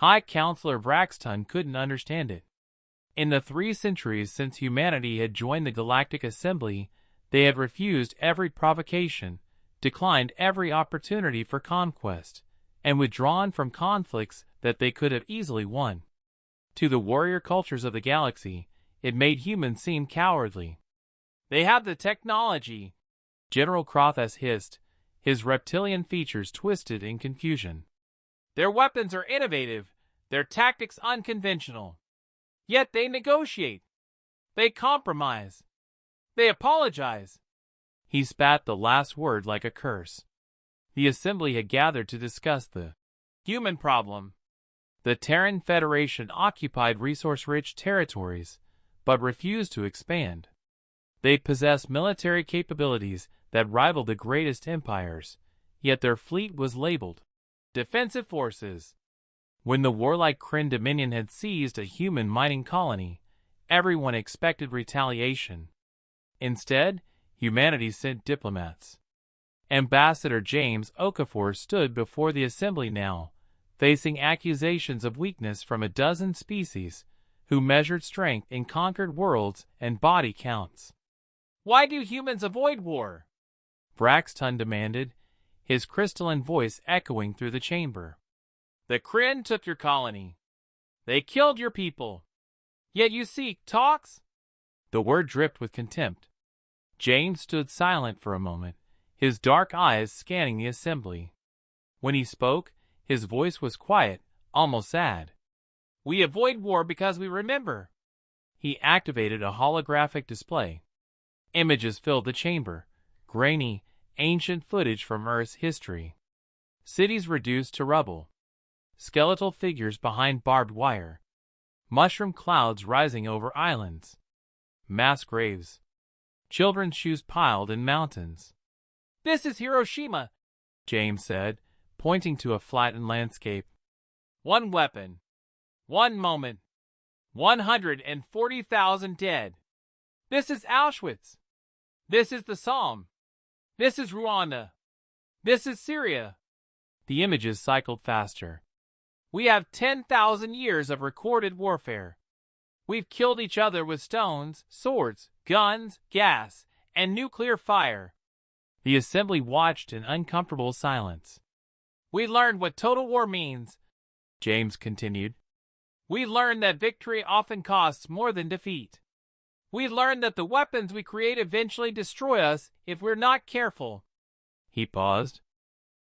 High Counselor Braxton couldn't understand it. In the 3 centuries since humanity had joined the Galactic Assembly, they had refused every provocation, declined every opportunity for conquest, and withdrawn from conflicts that they could have easily won. To the warrior cultures of the galaxy, it made humans seem cowardly. "They have the technology," General Crothas hissed, his reptilian features twisted in confusion. "Their weapons are innovative, their tactics unconventional. Yet they negotiate. They compromise. They apologize." He spat the last word like a curse. The Assembly had gathered to discuss the human problem. The Terran Federation occupied resource-rich territories, but refused to expand. They possessed military capabilities that rivaled the greatest empires, yet their fleet was labeled defensive forces. When the warlike Kryn Dominion had seized a human mining colony, everyone expected retaliation. Instead, humanity sent diplomats. Ambassador James Okafor stood before the Assembly now, facing accusations of weakness from a dozen species who measured strength in conquered worlds and body counts. "Why do humans avoid war?" Braxton demanded, his crystalline voice echoing through the chamber. "The Kryn took your colony. They killed your people. Yet you seek talks?" The word dripped with contempt. James stood silent for a moment, his dark eyes scanning the Assembly. When he spoke, his voice was quiet, almost sad. "We avoid war because we remember." He activated a holographic display. Images filled the chamber, grainy, ancient footage from Earth's history. Cities reduced to rubble. Skeletal figures behind barbed wire. Mushroom clouds rising over islands. Mass graves. Children's shoes piled in mountains. "This is Hiroshima," James said, pointing to a flattened landscape. "One weapon. One moment. 140,000 dead. This is Auschwitz. This is the Somme. This is Rwanda. This is Syria." The images cycled faster. "We have 10,000 years of recorded warfare. We've killed each other with stones, swords, guns, gas, and nuclear fire." The Assembly watched in uncomfortable silence. "We learned what total war means," James continued. "We learned that victory often costs more than defeat. We learned that the weapons we create eventually destroy us if we're not careful." He paused.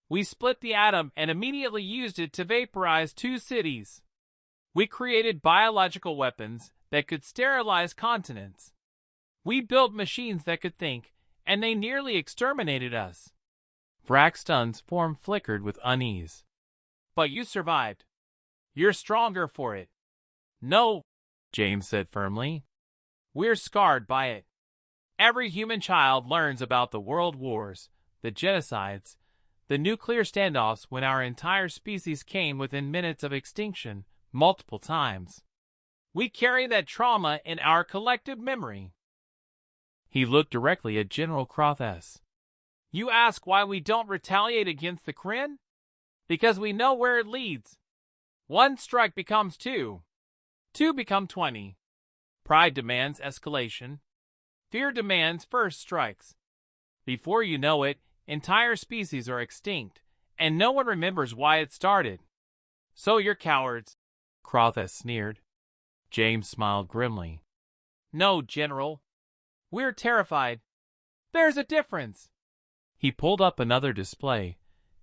"We split the atom and immediately used it to vaporize 2 cities. We created biological weapons that could sterilize continents. We built machines that could think, and they nearly exterminated us." Braxton's form flickered with unease. "But you survived. You're stronger for it." "No," James said firmly. "We're scarred by it. Every human child learns about the world wars, the genocides, the nuclear standoffs when our entire species came within minutes of extinction multiple times. We carry that trauma in our collective memory." He looked directly at General Crothas. "You ask why we don't retaliate against the Kryn? Because we know where it leads. 1 strike becomes 2. 2 become 20. Pride demands escalation. Fear demands first strikes. Before you know it, entire species are extinct, and no one remembers why it started. So you're cowards," Crothas sneered. James smiled grimly. "No, General. We're terrified. There's a difference." He pulled up another display,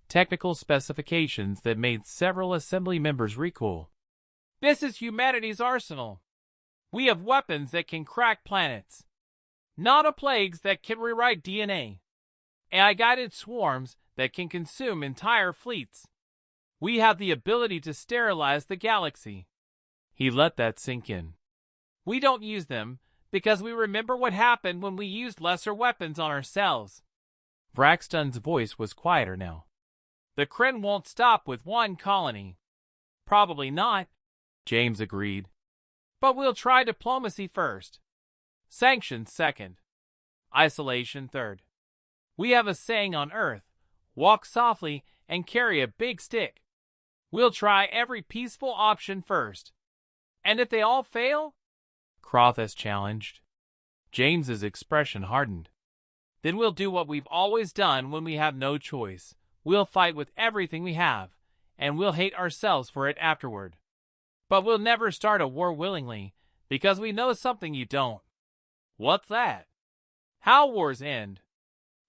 technical specifications that made several Assembly members recoil. "This is humanity's arsenal. We have weapons that can crack planets. Nanoplagues that can rewrite DNA. AI-guided swarms that can consume entire fleets. We have the ability to sterilize the galaxy." He let that sink in. "We don't use them because we remember what happened when we used lesser weapons on ourselves." Braxton's voice was quieter now. "The Kryn won't stop with 1 colony." "Probably not," James agreed. "But we'll try diplomacy first. Sanctions second. Isolation third. We have a saying on Earth: walk softly and carry a big stick. We'll try every peaceful option first. And if they all fail? Crothis challenged. James's expression hardened. Then we'll do what we've always done when we have no choice. We'll fight with everything we have, and we'll hate ourselves for it afterward. But we'll never start a war willingly, because we know something you don't. What's that? How wars end?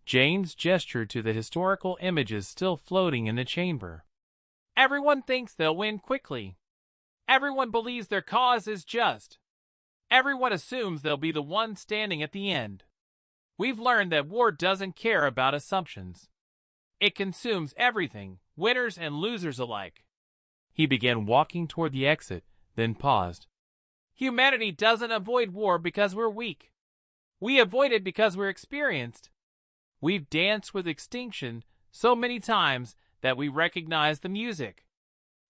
James gestured to the historical images still floating in the chamber. Everyone thinks they'll win quickly. Everyone believes their cause is just. Everyone assumes they'll be the one standing at the end. We've learned that war doesn't care about assumptions. It consumes everything, winners and losers alike. He began walking toward the exit, then paused. Humanity doesn't avoid war because we're weak. We avoid it because we're experienced. We've danced with extinction so many times that we recognize the music.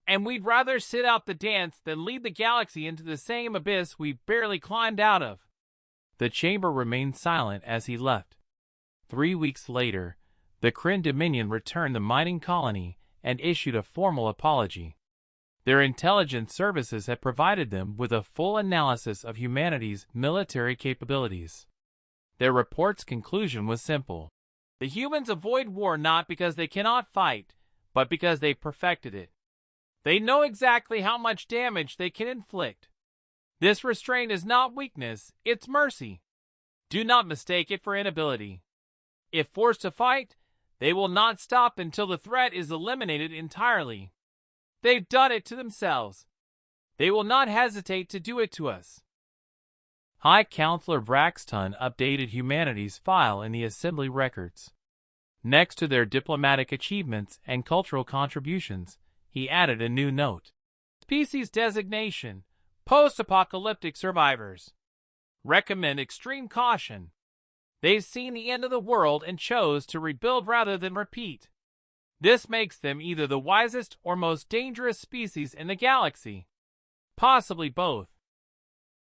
And we'd rather sit out the dance than lead the galaxy into the same abyss we barely climbed out of. The chamber remained silent as he left. 3 weeks later, the Kryn Dominion returned the mining colony and issued a formal apology. Their intelligence services had provided them with a full analysis of humanity's military capabilities. Their report's conclusion was simple. The humans avoid war not because they cannot fight, but because they perfected it. They know exactly how much damage they can inflict. This restraint is not weakness, it's mercy. Do not mistake it for inability. If forced to fight, they will not stop until the threat is eliminated entirely. They've done it to themselves. They will not hesitate to do it to us. High Counselor Braxton updated humanity's file in the Assembly records. Next to their diplomatic achievements and cultural contributions, he added a new note. Species designation, post-apocalyptic survivors. Recommend extreme caution. They've seen the end of the world and chose to rebuild rather than repeat. This makes them either the wisest or most dangerous species in the galaxy. Possibly both.